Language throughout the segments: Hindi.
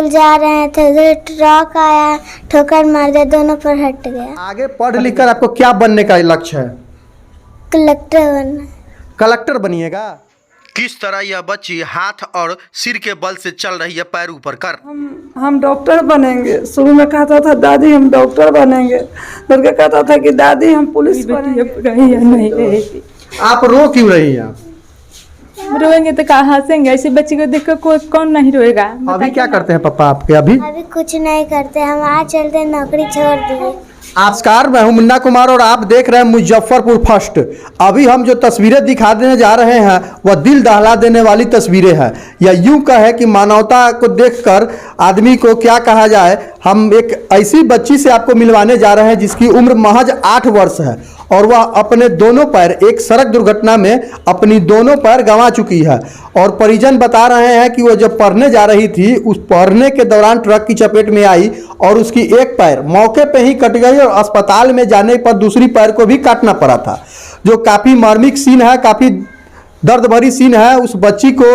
जा रहे थे, उधर ट्रक आया, ठोकर मार दिया, दोनों पर हट गया। आगे पढ़ लिख कर आपको क्या बनने का लक्ष्य है? कलेक्टर बनना। कलेक्टर बनिएगा? किस तरह यह बच्ची हाथ और सिर के बल से चल रही है पैर ऊपर कर। हम डॉक्टर बनेंगे। शुरू में कहता था दादी हम डॉक्टर बनेंगे, फिर के कहता था कि दादी हम पुलिस बनेंगे। नहीं रहेगी। आप रो क्यों रही हैं? रोएंगे तो कहाँ हंसेंगे? ऐसे बच्चे को देखकर कोई कौन नहीं रोएगा? अभी क्या करते हैं पापा आपके? अभी कुछ नहीं करते, हम आज चलते नौकरी छोड़ दिए। नमस्कार, मैं हूं मुन्ना कुमार और आप देख रहे हैं मुजफ्फरपुर फर्स्ट। अभी हम जो तस्वीरें दिखाने जा रहे हैं वह दिल दहला देने वाली तस्वीरें हैं। या यूं कहे कि मानवता को देखकर आदमी को क्या कहा जाए। हम एक ऐसी बच्ची से आपको मिलवाने जा रहे हैं जिसकी उम्र महज 8 वर्ष है और वह अपने दोनों पैर एक सड़क दुर्घटना में अपनी दोनों पैर गंवा चुकी है। और परिजन बता रहे हैं कि वह जब पढ़ने जा रही थी, उस पढ़ने के दौरान ट्रक की चपेट में आई और उसकी एक पैर मौके पे ही कट गई और अस्पताल में जाने पर दूसरी पैर को भी काटना पड़ा था, जो काफ़ी मार्मिक सीन है, काफ़ी दर्द भरी सीन है। उस बच्ची को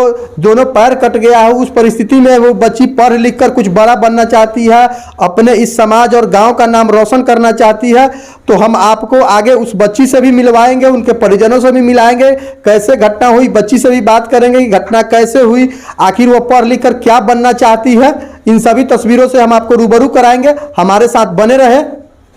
दोनों पैर कट गया है। उस परिस्थिति में वो बच्ची पढ़ लिख कर कुछ बड़ा बनना चाहती है, अपने इस समाज और गांव का नाम रोशन करना चाहती है। तो हम आपको आगे उस बच्ची से भी मिलवाएंगे, उनके परिजनों से भी मिलाएंगे, कैसे घटना हुई, बच्ची से भी बात करेंगे कि घटना कैसे हुई, आखिर वो पढ़ लिख कर क्या बनना चाहती है। इन सभी तस्वीरों से हम आपको रूबरू कराएंगे, हमारे साथ बने रहे।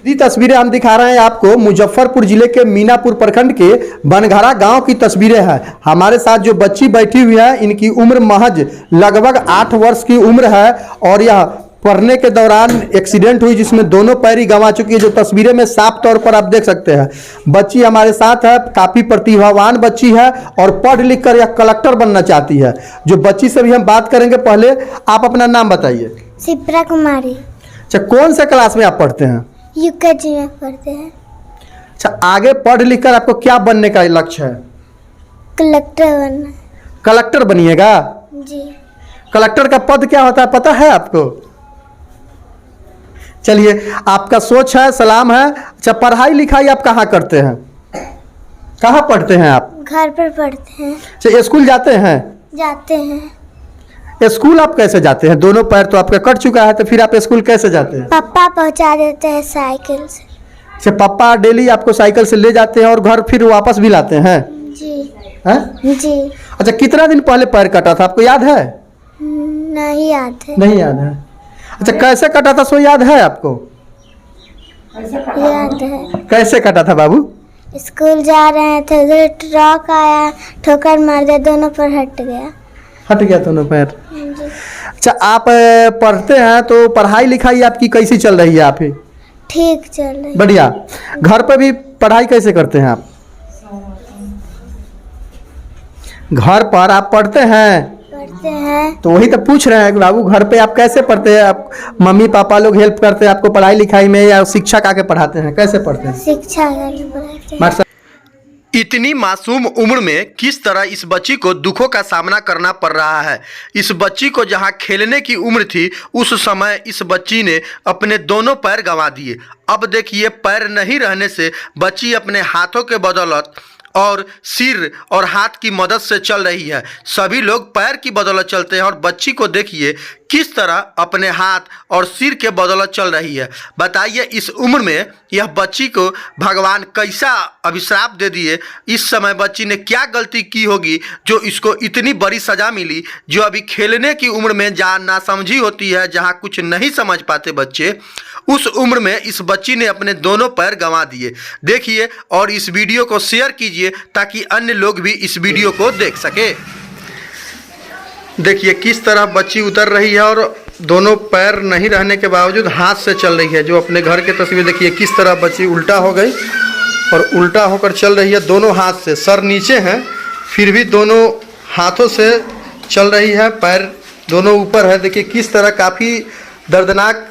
ये तस्वीरें हम दिखा रहे हैं आपको मुजफ्फरपुर जिले के मीनापुर प्रखंड के बनघरा गांव की तस्वीरें हैं। हमारे साथ जो बच्ची बैठी हुई है, इनकी उम्र महज लगभग 8 वर्ष की उम्र है और यह पढ़ने के दौरान एक्सीडेंट हुई जिसमें दोनों पैर ही गंवा चुकी है, जो तस्वीरें में साफ तौर पर आप देख सकते हैं। बच्ची हमारे साथ है, काफ़ी प्रतिभावान बच्ची है और पढ़ लिख कर यह कलेक्टर बनना चाहती है। जो बच्ची से भी हम बात करेंगे, पहले आप अपना नाम बताइए। शिप्रा कुमारी। अच्छा, कौन से क्लास में आप पढ़ते हैं? यूकेजी में पढ़ते हैं। अच्छा, आगे पढ़ लिख कर आपको क्या बनने का लक्ष्य है? कलेक्टर बनना। कलेक्टर बनिएगा? जी। कलेक्टर का पद क्या होता है पता है आपको? चलिए, आपका सोच है, सलाम है। अच्छा, पढ़ाई लिखाई आप कहाँ करते हैं? कहाँ पढ़ते हैं आप? घर पर पढ़ते हैं। अच्छा, स्कूल जाते हैं? जाते हैं। स्कूल आप कैसे जाते हैं? दोनों पैर तो आपका कट चुका है, तो फिर आप स्कूल कैसे जाते हैं? पापा पहुंचा देते हैं साइकिल से। अच्छा, पापा डेली आपको साइकिल से ले जाते हैं और घर फिर वापस भी लाते हैं? जी। हैं? जी। अच्छा, कितना दिन पहले पैर कटा था आपको याद है? नहीं याद है। नहीं याद है। अच्छा, कैसे कटा था सो याद है आपको? याद है। कैसे कटा था बाबू? स्कूल जा रहे थे, उधर ट्रक आया, ठोकर मार दिया, दोनों पर हट गया। हट गया दोनों पैर? जी। अच्छा, आप पढ़ते हैं तो पढ़ाई लिखाई आपकी कैसी चल रही है? आप ही ठीक चल रही। बढ़िया। घर पे भी पढ़ाई कैसे करते हैं आप? घर पर आप पढ़ते हैं? पढ़ते हैं। तो वही तो पूछ रहे हैं कि बाबू घर पे आप कैसे पढ़ते हैं? आप मम्मी पापा लोग हेल्प करते हैं आपको पढ़ाई लिखाई में या शिक्षक आके पढ़ाते हैं? कैसे पढ़ते हैं? शिक्षा पढ़ाते हैं। इतनी मासूम उम्र में किस तरह इस बच्ची को दुखों का सामना करना पड़ रहा है। इस बच्ची को जहां खेलने की उम्र थी, उस समय इस बच्ची ने अपने दोनों पैर गंवा दिए। अब देखिए, पैर नहीं रहने से बच्ची अपने हाथों के बदौलत और सिर और हाथ की मदद से चल रही है। सभी लोग पैर की बदौलत चलते हैं और बच्ची को देखिए किस तरह अपने हाथ और सिर के बदौलत चल रही है। बताइए, इस उम्र में यह बच्ची को भगवान कैसा अभिश्राप दे दिए। इस समय बच्ची ने क्या गलती की होगी जो इसको इतनी बड़ी सज़ा मिली। जो अभी खेलने की उम्र में जहाँ नासमझी होती है, जहाँ कुछ नहीं समझ पाते बच्चे, उस उम्र में इस बच्ची ने अपने दोनों पैर गंवा दिए। देखिए और इस वीडियो को शेयर कीजिए ताकि अन्य लोग भी इस वीडियो को देख सके। देखिए किस तरह बच्ची उतर रही है और दोनों पैर नहीं रहने के बावजूद हाथ से चल रही है। जो अपने घर के तस्वीर देखिए, किस तरह बच्ची उल्टा हो गई और उल्टा होकर चल रही है दोनों हाथ से। सर नीचे हैं फिर भी दोनों हाथों से चल रही है, पैर दोनों ऊपर है। देखिए किस तरह, काफ़ी दर्दनाक।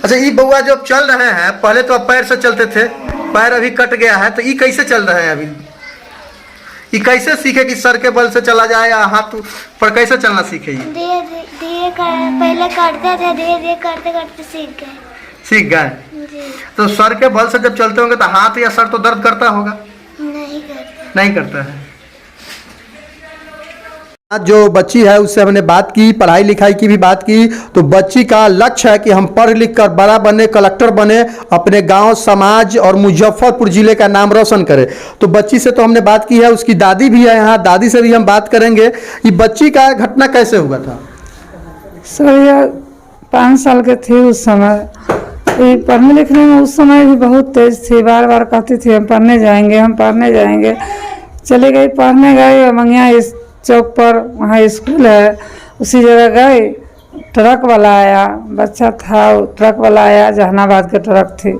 अच्छा, ये बउआ जब चल रहे हैं, पहले तो आप पैर से चलते थे, पैर अभी कट गया है, तो ये कैसे चल रहे हैं? अभी ये कैसे सीखे कि सर के बल से चला जाए या हाथ पर कैसे चलना सीखे? पहले करते थे, धीरे धीरे करते करते सीख गए। जी। तो सर के बल से जब चलते होंगे तो हाथ या सर तो दर्द करता होगा? नहीं करता। नहीं करता है। जो बच्ची है उससे हमने बात की, पढ़ाई लिखाई की भी बात की। तो बच्ची का लक्ष्य है कि हम पढ़ लिख कर बड़ा बने, कलेक्टर बने, अपने गांव, समाज और मुजफ्फरपुर जिले का नाम रोशन करे। तो बच्ची से तो हमने बात की है, उसकी दादी भी है यहाँ, दादी से भी हम बात करेंगे। ये बच्ची का घटना कैसे हुआ था? सर ये 5 साल के थी उस समय। ये पढ़ने लिखने में उस समय भी बहुत तेज थी, बार बार कहती थी हम पढ़ने जाएंगे, हम पढ़ने जाएंगे। चले गई पढ़ने, गए मंगिया इस चौक पर, वहाँ स्कूल है, उसी जगह गए। ट्रक वाला आया, बच्चा था, ट्रक वाला आया, जहानाबाद के ट्रक थी,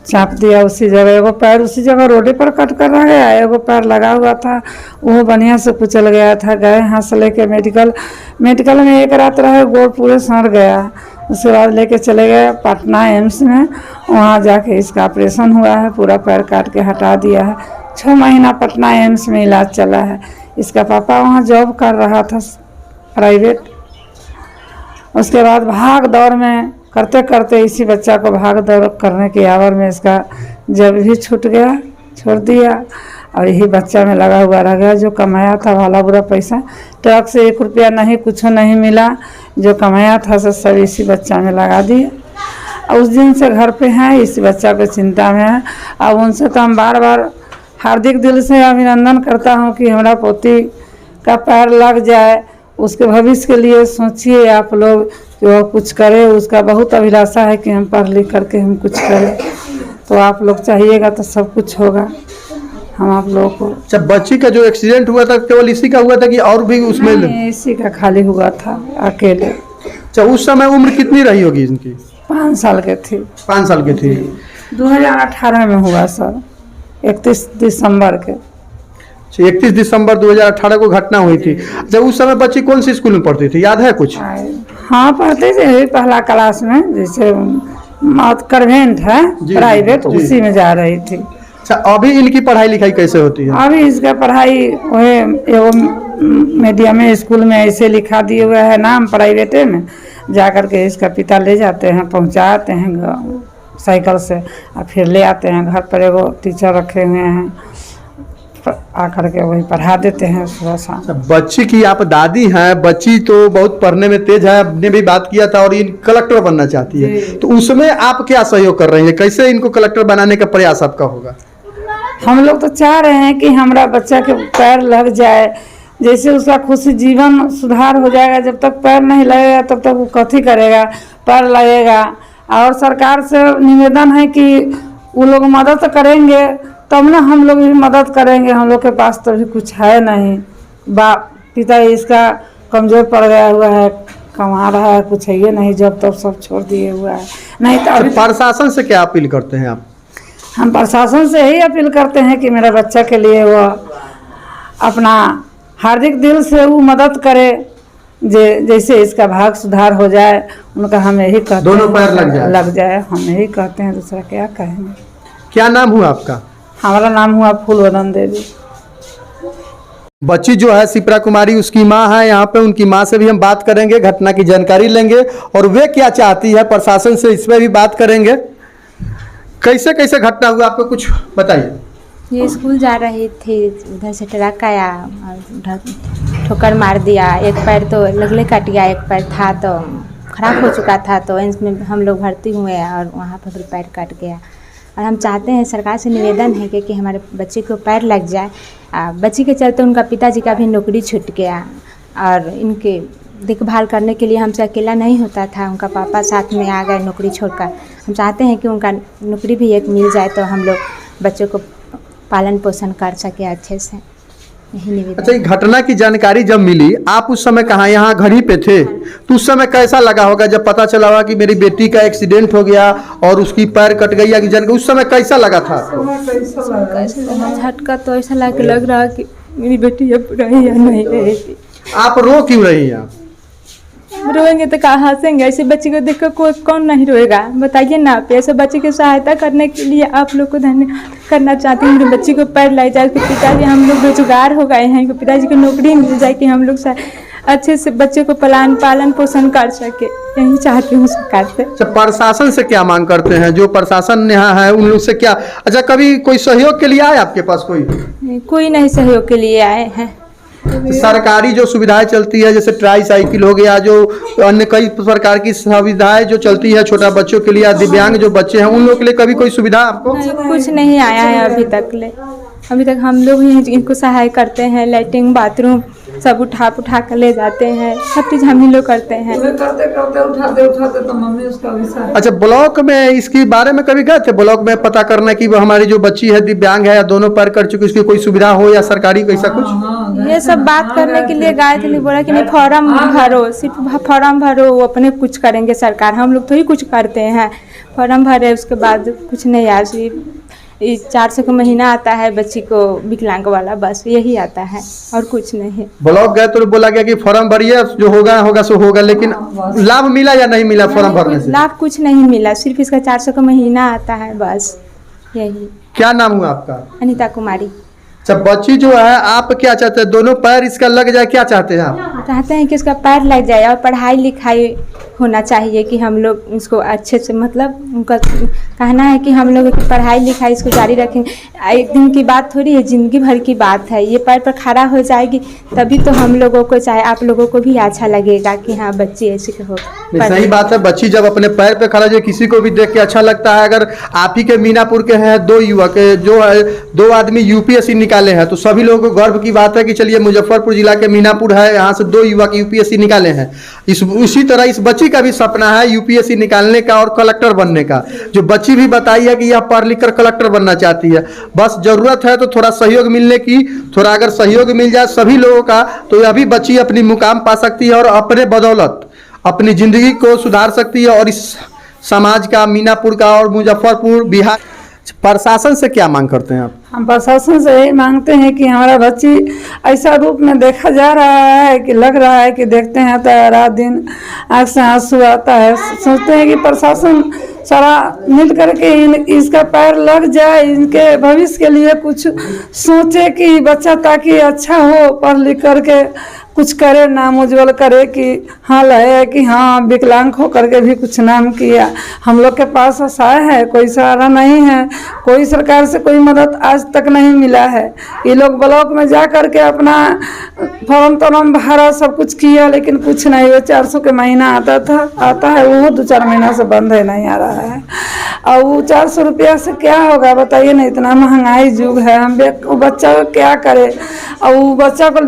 चाप दिया उसी जगह। एगो पैर उसी जगह रोडे पर कट कर रहा गया, एगो पैर लगा हुआ था, वो बढ़िया से कुचल गया था। गए यहाँ से लेके मेडिकल में एक रात रहे, गोड़ पूरे सड़ गया। उसके बाद लेके चले गए पटना एम्स में, वहाँ जाके इसका ऑपरेशन हुआ है, पूरा पैर काट के हटा दिया है। 6 महीना पटना एम्स में इलाज चला है। इसका पापा वहाँ जॉब कर रहा था प्राइवेट। उसके बाद भाग दौड़ में करते करते इसी बच्चा को भाग दौड़ करने की आवर में इसका जब भी छूट गया, छोड़ दिया, और यही बच्चा में लगा हुआ रह गया। जो कमाया था भला बुरा पैसा, ट्रक से 1 रुपया नहीं, कुछ नहीं मिला। जो कमाया था सब इसी बच्चा में लगा दिया। और उस दिन से घर पे हैं, इसी बच्चा को चिंता में है। अब उनसे तो हम बार बार हार्दिक दिल से अभिनंदन करता हूं कि हमारा पोती का पैर लग जाए। उसके भविष्य के लिए सोचिए आप लोग कि वो कुछ करे। उसका बहुत अभिलाषा है कि हम पढ़ लिख करके हम कुछ करें, तो आप लोग चाहिएगा तो सब कुछ होगा हम आप लोगों को। अच्छा, बच्ची का जो एक्सीडेंट हुआ था केवल इसी का हुआ था कि और भी उसमें? इसी का खाली हुआ था अकेले। अच्छा, उस समय उम्र कितनी रही होगी इनकी? 5 साल के थी। 5 साल की थी। 2018 में हुआ सर, 31 दिसंबर के। 31 दिसंबर 2018 को घटना हुई थी। अच्छा, उस समय बच्ची कौन सी स्कूल में पढ़ती थी, याद है कुछ? हाँ पढ़ते थे, पहला क्लास में, जैसे कन्वेंट है प्राइवेट, उसी में जा रही थी। अच्छा, अभी इनकी पढ़ाई लिखाई कैसे होती है? अभी इसका पढ़ाई वो मीडियम में स्कूल में ऐसे लिखा दिए हुआ है नाम, प्राइवेटे में जा कर के इसका पिता ले जाते हैं, पहुंचाते हैं साइकिल से, और फिर ले आते हैं घर पर। एगो टीचर रखे हुए हैं, आकर के वही पढ़ा देते हैं सुबह शाम। बच्ची की आप दादी हैं, बच्ची तो बहुत पढ़ने में तेज है, आपने भी बात किया था, और ये कलेक्टर बनना चाहती है। तो उसमें आप क्या सहयोग कर रही हैं? कैसे इनको कलेक्टर बनाने का प्रयास आपका होगा? हम लोग तो चाह रहे हैं कि हमारा बच्चा के पैर लग जाए, जैसे उसका खुशी जीवन सुधार हो जाएगा। जब तक पैर नहीं लगेगा तब तक वो कथी करेगा, पैर लगेगा। और सरकार से निवेदन है कि वो लोग मदद करेंगे तब ना हम लोग भी मदद करेंगे। हम लोग के पास तो भी कुछ है नहीं। पिता इसका कमज़ोर पड़ गया हुआ है, कमा रहा है, कुछ है ये नहीं, जब तब सब छोड़ दिए हुआ है। नहीं तो अभी प्रशासन से क्या अपील करते हैं आप? हम प्रशासन से यही अपील करते हैं कि मेरा बच्चा के लिए वो अपना हार्दिक दिल से वो मदद करे, जैसे इसका भाग सुधार हो जाए। उनका हम यही कहते हैं, दोनों पैर लग जाए, हम यही कहते हैं, दूसरा क्या कहेंगे। क्या नाम हुआ आपका? हमारा नाम हुआ फूलवदन देवी। बच्ची जो है शिप्रा कुमारी, उसकी माँ है यहाँ पे। उनकी माँ से भी हम बात करेंगे, घटना की जानकारी लेंगे और वे क्या चाहती है प्रशासन से, इस पर भी बात करेंगे। कैसे कैसे घटना हुआ आपको कुछ बताइए। ये स्कूल जा रही थी, उधर से ट्रक आया और ठोकर मार दिया। एक पैर तो लगले कट गया, एक पैर था तो खराब हो चुका था, तो इसमें हम लोग भर्ती हुए और वहाँ पर फिर पैर कट गया। और हम चाहते हैं, सरकार से निवेदन है कि हमारे बच्चे को पैर लग जाए। बच्ची के चलते उनका पिताजी का भी नौकरी छूट गया और इनके देखभाल करने के लिए हमसे अकेला नहीं होता था। उनका पापा साथ में आ गए नौकरी छोड़कर। हम चाहते हैं कि उनका नौकरी भी एक मिल जाए तो हम लोग बच्चों को पालन पोषण कर सके अच्छे से, यही निवेदन। अच्छा, ये घटना की जानकारी जब मिली, आप उस समय कहाँ, यहाँ घर ही पे थे? तो उस समय कैसा लगा होगा जब पता चला होगा कि मेरी बेटी का एक्सीडेंट हो गया और उसकी पैर कट गई या कि जानकारी, उस समय कैसा लगा था? झटका तो ऐसा लग रहा कि मेरी बेटी अब रही या नहीं रहेगी। आप रो क्यों रही हैं? रोएंगे तो कहाँ हंसेंगे? ऐसे बच्चे को देखकर कोई कौन नहीं रोएगा, बताइए ना आप। ऐसे बच्चे की सहायता करने के लिए आप लोग को धन्यवाद करना चाहती हूँ। मेरे बच्चे को पैर लाई जाए, उसके पिताजी हम लोग रोजगार हो गए हैं, पिताजी को नौकरी मिल जाए कि हम लोग अच्छे से बच्चे को पालन पोषण कर सके, यही चाहती हूँ सरकार से। अच्छा, प्रशासन से क्या मांग करते हैं? जो प्रशासन यहाँ है उन लोग से क्या, अच्छा कभी कोई सहयोग के लिए आए आपके पास? कोई कोई नहीं सहयोग के लिए आए हैं। सरकारी जो सुविधाएं चलती है जैसे ट्राई साइकिल हो गया, जो अन्य कई प्रकार की सुविधाएं जो चलती है छोटा बच्चों के लिए या दिव्यांग जो बच्चे हैं उन लोगों के लिए कभी कोई सुविधा आपको? नहीं, कुछ नहीं आया है अभी तक हम लोग ही इनको सहाय करते हैं, लैट्रिन बाथरूम सब उठा कर ले जाते हैं, सब चीज़ हम ही लोग करते हैं। करते उठाते तो मम्मी उसका भी साथ। अच्छा, ब्लॉक में इसके बारे में कभी गए थे ब्लॉक में पता करना कि वो हमारी जो बच्ची है दिव्यांग है या दोनों पैर कर चुकी उसकी कोई सुविधा हो या सरकारी कैसा कुछ? ये सब बात करने के लिए गए थे, नहीं बोला कि नहीं फॉर्म भरो, सिर्फ फॉर्म भरो, वो अपने कुछ करेंगे सरकार, हम लोग थोड़ी कुछ करते हैं। फॉर्म भरे उसके बाद कुछ नहीं आया, सिर्फ 400 का महीना आता है बच्ची को विकलांग वाला, बस यही आता है और कुछ नहीं। ब्लॉक गए तो बोला गया कि फॉर्म भरिए, जो होगा सो होगा, लेकिन लाभ मिला या नहीं मिला फॉर्म भरने से? लाभ कुछ नहीं मिला, सिर्फ इसका 400 का महीना आता है, बस यही। क्या नाम हुआ आपका? अनीता कुमारी। अच्छा, बच्ची जो है आप क्या चाहते हैं, दोनों पैर इसका लग जाए, क्या चाहते हैं आप? चाहते हैं कि उसका पैर लग जाए और पढ़ाई लिखाई होना चाहिए, कि हम लोग इसको अच्छे से, मतलब उनका कहना है कि हम लोग पढ़ाई लिखाई इसको जारी रखेंगे। एक दिन की बात थोड़ी है, ज़िंदगी भर की बात है। ये पैर पर खड़ा हो जाएगी तभी तो हम लोगों को, चाहे आप लोगों को भी अच्छा लगेगा कि हाँ बच्ची ऐसी हो। सही बात है, बच्ची जब अपने पैर पे खड़ा जाए किसी को भी देख के अच्छा लगता है। अगर आप ही के मीनापुर के हैं 2 युवक, जो है 2 आदमी यूपीएससी निकाले हैं, तो सभी लोगों को गर्व की बात है कि चलिए मुजफ्फरपुर जिला के मीनापुर है, यहाँ से 2 युवक यूपीएससी निकाले हैं। उसी तरह इस बच्ची का भी सपना है यूपीएससी निकालने का और कलेक्टर बनने का। जो बच्ची भी बताई है कि यह पढ़ लिख कर कलेक्टर बनना चाहती है, बस जरूरत है तो थोड़ा सहयोग मिलने की। थोड़ा अगर सहयोग मिल जाए सभी लोगों का तो यह भी बच्ची अपनी मुकाम पा सकती है और अपने बदौलत अपनी जिंदगी को सुधार सकती है और इस समाज का, मीनापुर का और मुजफ्फरपुर बिहार प्रशासन से क्या मांग करते हैं आप? हम प्रशासन से यही मांगते हैं कि हमारा बच्ची ऐसा रूप में देखा जा रहा है कि लग रहा है कि देखते हैं तो रात दिन आँख से आंसू आता है। सोचते हैं कि प्रशासन सारा मिल करके इसका पैर लग जाए, इनके भविष्य के लिए कुछ सोचे कि बच्चा ताकि अच्छा हो, पढ़ लिख करके कुछ करे, नाम उज्जवल करे कि हाँ लगे कि हाँ विकलांग हो करके भी कुछ नाम किया। हम लोग के पास आशा है, कोई सहारा नहीं है, कोई सरकार से कोई मदद आज तक नहीं मिला है। ये लोग ब्लॉक में जा करके अपना फॉर्म भरा, सब कुछ किया, लेकिन कुछ नहीं। वो 400 के महीना आता है, वो 2-4 महीना से बंद है, नहीं आ रहा है। और वो 400 रुपया से क्या होगा बताइए ना, इतना महंगाई युग है। हम वो बच्चा को क्या करे, और वो बच्चा को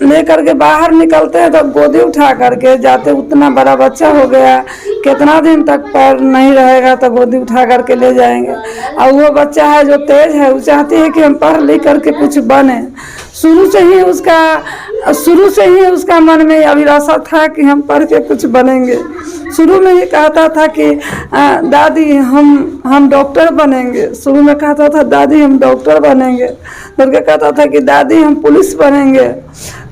ले करके बाहर निकलते हैं तो गोदी उठा करके जाते, उतना बड़ा बच्चा हो गया, कितना दिन तक पैर नहीं रहेगा तो गोदी उठा करके ले जाएंगे। और वो बच्चा है जो तेज है, वो चाहती है कि हम पढ़ लिख करके कुछ बने। शुरू से ही उसका मन में अभिलाषा था कि हम पढ़ के कुछ बनेंगे। शुरू में ही कहता था कि दादी हम डॉक्टर बनेंगे। शुरू में कहता था दादी हम डॉक्टर बनेंगे, फिर के कहता था कि दादी हम पुलिस बनेंगे।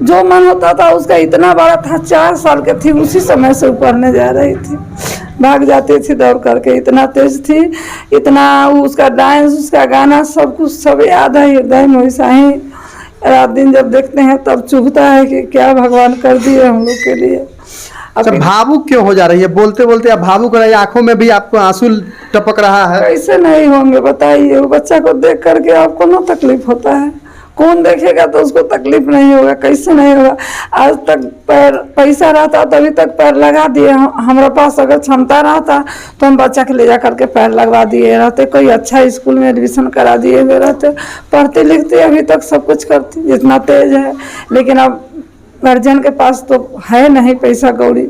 जो मन होता था उसका इतना बड़ा था। 4 साल के थी उसी समय से पढ़ने जा रही थी, भाग जाती थी दौड़ करके, इतना तेज थी, इतना उसका डांस, उसका गाना, सब कुछ सब याद है हृदय में। वैसा ही रात दिन जब देखते हैं तब चुभता है कि क्या भगवान कर दिए हम लोग के लिए। अच्छा, भावुक क्यों हो जा रही है? बोलते बोलते आप भावुक रही, आंखों में भी आपको आंसू टपक रहा है। कैसे नहीं होंगे बताइए? वो बच्चा को देख करके आपको ना तकलीफ होता है, कौन देखेगा तो उसको तकलीफ नहीं होगा? कैसे नहीं होगा? आज तक पैसा रहता तभी तक पैर लगा दिए। हमारे पास अगर क्षमता रहता तो हम बच्चा के ले जा करके पैर लगवा दिए रहते, कोई अच्छा स्कूल में एडमिशन करा दिए हुए रहते, पढ़ते लिखते अभी तक सब कुछ करती, जितना तेज है। लेकिन अब गार्जियन के पास तो है नहीं पैसा कौड़ी,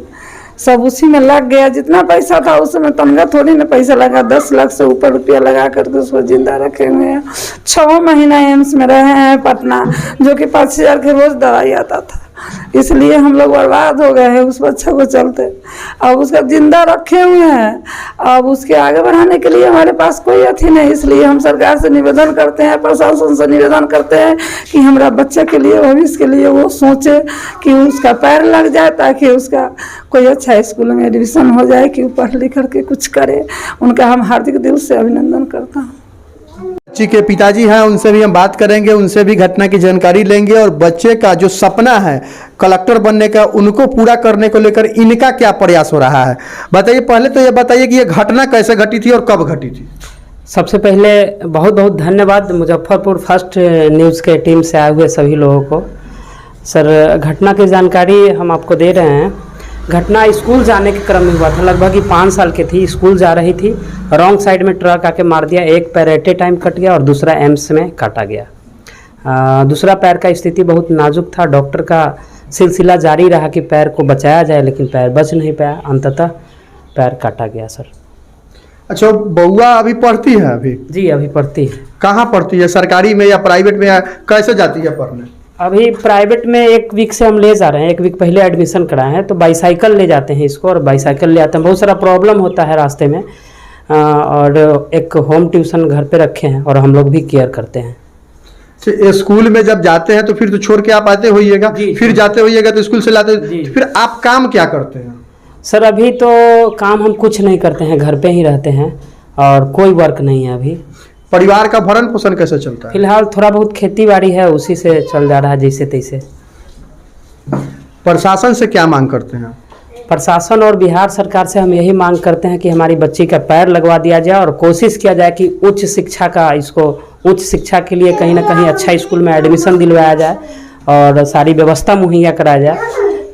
सब उसी में लग गया। जितना पैसा था उसमें तनख्वाह थोड़ी ना पैसा लगा, 10 लाख से ऊपर रुपया लगा करके उसको जिंदा रखे हुए हैं। 6 महीना एम्स में रहे हैं पटना, जो कि 5,000 के रोज दवाई आता था। इसलिए हम लोग बर्बाद हो गए हैं उस बच्चा को चलते। अब उसका जिंदा रखे हुए हैं, अब उसके आगे बढ़ाने के लिए हमारे पास कोई अथी नहीं। इसलिए हम सरकार से निवेदन करते हैं, प्रशासन से निवेदन करते हैं कि हमारा बच्चे के लिए, भविष्य के लिए वो सोचे कि उसका पैर लग जाए, ताकि उसका कोई अच्छा स्कूल में एडमिशन हो जाए, कि वो पढ़ लिख करके कुछ करे। उनका हम हार्दिक दिल से अभिनंदन करता हूँ। बच्ची के पिताजी हैं, उनसे भी हम बात करेंगे, उनसे भी घटना की जानकारी लेंगे और बच्चे का जो सपना है कलेक्टर बनने का, उनको पूरा करने को लेकर इनका क्या प्रयास हो रहा है। बताइए, पहले तो ये बताइए कि ये घटना कैसे घटी थी और कब घटी थी? सबसे पहले बहुत बहुत धन्यवाद मुजफ्फरपुर फर्स्ट न्यूज़ के टीम से आए हुए सभी लोगों को। सर घटना की जानकारी हम आपको दे रहे हैं। घटना स्कूल जाने के क्रम में हुआ था। लगभग ही 5 साल की थी, स्कूल जा रही थी, रॉन्ग साइड में ट्रक आके मार दिया। एक पैर एट ए टाइम कट गया और दूसरा एम्स में काटा गया। दूसरा पैर का स्थिति बहुत नाजुक था। डॉक्टर का सिलसिला जारी रहा कि पैर को बचाया जाए, लेकिन पैर बच नहीं पाया, अंततः पैर काटा गया सर। अच्छा, बउआ अभी पढ़ती है? अभी जी अभी पढ़ती है। कहाँ पढ़ती है, सरकारी में या प्राइवेट में, या कैसे जाती है पढ़ने? अभी प्राइवेट में 1 वीक से हम ले जा रहे हैं। 1 वीक पहले एडमिशन कराए हैं, तो बाईसाइकिल ले जाते हैं इसको, और बाईसाइकिल ले आते हैं। बहुत सारा प्रॉब्लम होता है रास्ते में, और एक होम ट्यूशन घर पे रखे हैं और हम लोग भी केयर करते हैं। स्कूल में जब जाते हैं तो फिर तो छोड़ के आप आते होइएगा, फिर जाते होइएगा तो स्कूल से लाते, तो फिर आप काम क्या करते हैं? सर अभी तो काम हम कुछ नहीं करते हैं, घर पे ही रहते हैं और कोई वर्क नहीं है अभी। परिवार का भरण पोषण कैसे चलता है? फिलहाल थोड़ा बहुत खेती बाड़ी है, उसी से चल जा रहा है जैसे तैसे। प्रशासन से क्या मांग करते हैं? प्रशासन और बिहार सरकार से हम यही मांग करते हैं कि हमारी बच्ची का पैर लगवा दिया जाए और कोशिश किया जाए कि उच्च शिक्षा के लिए कहीं ना कहीं अच्छा स्कूल में एडमिशन दिलवाया जाए और सारी व्यवस्था मुहैया कराया जाए,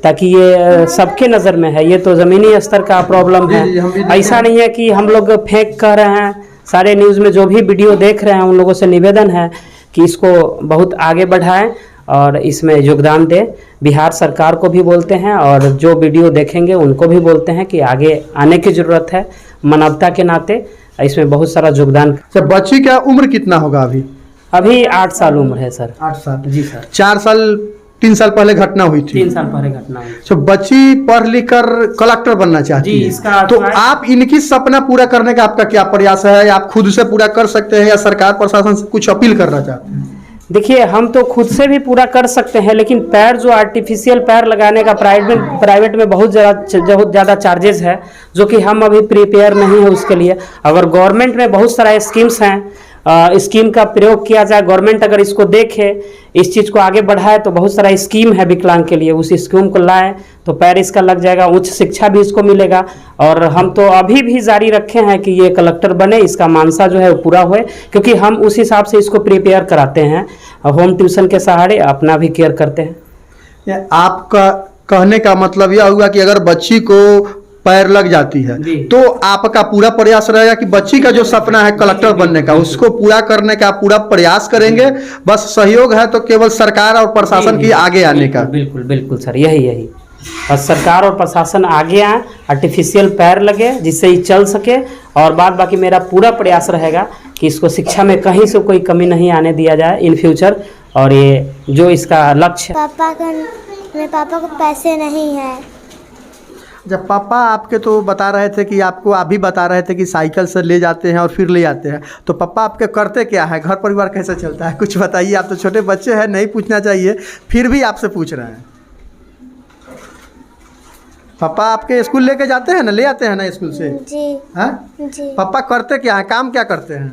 ताकि ये सबके नज़र में है। ये तो ज़मीनी स्तर का प्रॉब्लम है, ऐसा नहीं है कि हम लोग फेंक कह रहे हैं। सारे न्यूज़ में जो भी वीडियो देख रहे हैं उन लोगों से निवेदन है कि इसको बहुत आगे बढ़ाएं और इसमें योगदान दें। बिहार सरकार को भी बोलते हैं और जो वीडियो देखेंगे उनको भी बोलते हैं कि आगे आने की ज़रूरत है। मानवता के नाते इसमें बहुत सारा योगदान। सर बच्ची का उम्र कितना होगा अभी? अभी 8 साल उम्र है सर। 8 साल? जी सर। 3 साल पहले घटना हुई थी। 3 साल पहले घटना हुई। तो बच्ची पढ़ लिख कर कलेक्टर बनना चाहती है। इसका तो आप इनकी सपना पूरा करने का आपका क्या प्रयास है? आप खुद से पूरा कर सकते हैं या सरकार प्रशासन से कुछ अपील करना चाहते हैं? देखिए, हम तो खुद से भी पूरा कर सकते हैं, लेकिन पैर जो आर्टिफिशियल पैर लगाने का प्राइवेट में बहुत ज़्यादा चार्जेस है, जो कि हम अभी प्रिपेयर नहीं है उसके लिए। अगर गवर्नमेंट में बहुत सारा स्कीम्स हैं, स्कीम का प्रयोग किया जाए, गवर्नमेंट अगर इसको देखे, इस चीज़ को आगे बढ़ाए, तो बहुत सारा स्कीम है विकलांग के लिए, उस स्कीम को लाएं तो पैर इसका लग जाएगा, उच्च शिक्षा भी इसको मिलेगा। और हम तो अभी भी जारी रखे हैं कि ये कलेक्टर बने, इसका मानसा जो है वो पूरा होए, क्योंकि हम उस हिसाब से इसको प्रिपेयर कराते हैं। होम ट्यूशन के सहारे अपना भी केयर करते हैं। आपका कहने का मतलब यह हुआ कि अगर बच्ची को पैर लग जाती है तो आपका पूरा प्रयास रहेगा कि बच्ची का जो सपना है कलेक्टर बनने का, उसको पूरा करने का पूरा प्रयास करेंगे। बस सहयोग है तो केवल सरकार और प्रशासन की आगे आने का। बिल्कुल बिल्कुल सर, यही बस सरकार और प्रशासन आगे आए, आर्टिफिशियल पैर लगे जिससे ही चल सके, और बाद बाकी मेरा पूरा प्रयास रहेगा कि इसको शिक्षा में कहीं से कोई कमी नहीं आने दिया जाए इन फ्यूचर। और ये जो इसका लक्ष्य। मेरे पापा को पैसे नहीं है। जब पापा आपके तो बता रहे थे कि आपको अभी बता रहे थे कि साइकिल से ले जाते हैं और फिर ले आते हैं, तो पापा आपके करते क्या है? घर परिवार कैसे चलता है? कुछ बताइए। आप तो छोटे बच्चे हैं, नहीं पूछना चाहिए, फिर भी आपसे पूछ रहे हैं। पापा आपके स्कूल लेके जाते हैं ना, ले आते हैं ना स्कूल से? जी। हाँ जी। पापा करते क्या है, काम क्या करते हैं?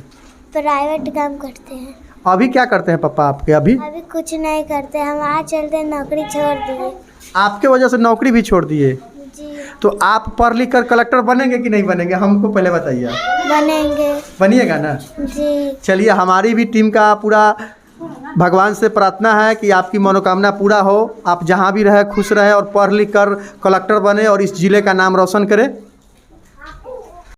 प्राइवेट काम करते हैं। अभी क्या करते हैं पापा आपके? अभी कुछ नहीं करते, हम आज चलते नौकरी छोड़ दिए। आपके वजह से नौकरी भी छोड़ दिए? जी। तो आप पढ़ लिख कर कलेक्टर बनेंगे कि नहीं बनेंगे? हमको पहले बताइए। बनेंगे। बनिएगा ना? जी। चलिए, हमारी भी टीम का पूरा भगवान से प्रार्थना है कि आपकी मनोकामना पूरा हो, आप जहाँ भी रहे खुश रहे और पढ़ लिख कर कलेक्टर बने और इस जिले का नाम रोशन करें।